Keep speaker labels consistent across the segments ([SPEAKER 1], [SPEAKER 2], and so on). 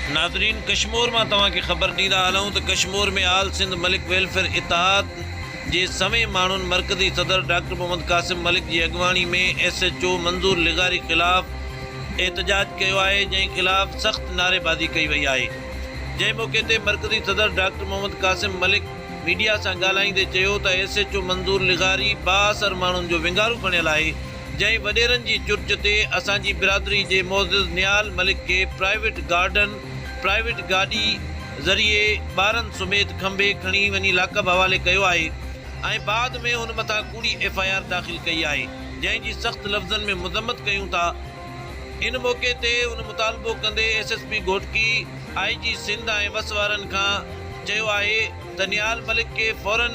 [SPEAKER 1] नाज़रीन, कश्मीर में तव्हां खे ख़बर ॾींदा हलूं त कश्मीर में आल सिंध मलिक वेलफेयर इतिहाद जे समें माण्हुनि मरकज़ी सदर डॉक्टर मोहम्मद कासिम मलिक की अॻुवाणी में SHO मंज़ूर लिगारी ख़िलाफ़ एहतजाज किया है, जंहिं ख़िलाफ़ सख़्त नारेबाज़ी कई वही है। जंहिं मौक़े ते मरकज़ी सदर डॉक्टर मोहम्मद कासिम मलिक मीडिया से ॻाल्हाईंदे चयो त SHO मंज़ूर लिगारी बाअसर माण्हुनि जो विंगारू खणियल है, जंहिं वॾेरनि जी चुर्च ते असांजी बिरादरी जे मोअज़्ज़िज़ निहाल मलिक के प्राइवेट गाड़ी ज़रिए ॿारनि समेत खंबे खणी वञी लाकब हवाले किया है ऐं बाद में उन मथा कूड़ी FIR दाख़िल कई है, जंहिंजी सख़्त लफ़्ज़नि में मज़म्मत कयूं था। इन मौक़े ते उन मुतालबो कंदे SSP घोटकी IG सिंध ऐं वस वारनि खां चयो आहे त निहाल मलिक के फ़ौरन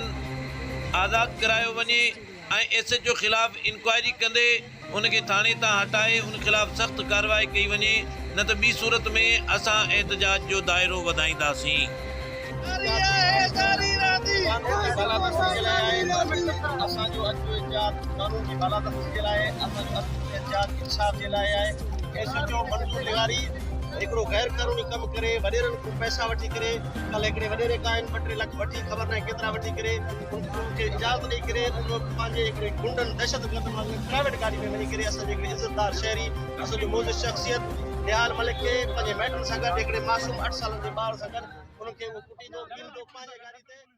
[SPEAKER 1] आज़ाद करायो वञे ऐं SHO ख़िलाफ़ इंक्वायरी कंदे उनके थाने तां हटाए उन ख़िलाफ़ सख़्त कार्रवाई कई वञे, न त ॿी सूरत में असां एहतजाज जो दायरो वधाईंदासीं।
[SPEAKER 2] हिकिड़ो गैर कानूनी कम करे वॾेरनि को पैसा वठी करे कल हिकिड़े वॾेरे खां 2-3 लाख वठी ख़बर न केतिरा वठी करे उनखे इजाज़त ॾेई करे पंहिंजे हिकिड़े गुंडनि दहशतगर्द प्राइवेट गाड़ी में वञी करे असांजे हिकिड़े इज़तदार शहरी असांजो मोज़िज़ शख़्सियत निहाल मलिक खे पंहिंजे माइटनि सां गॾु हिकिड़े मासूम 8 सालनि जे ॿार सां गॾु उनखे उहो कुटींदो पींदो पंहिंजे गाड़ी ते।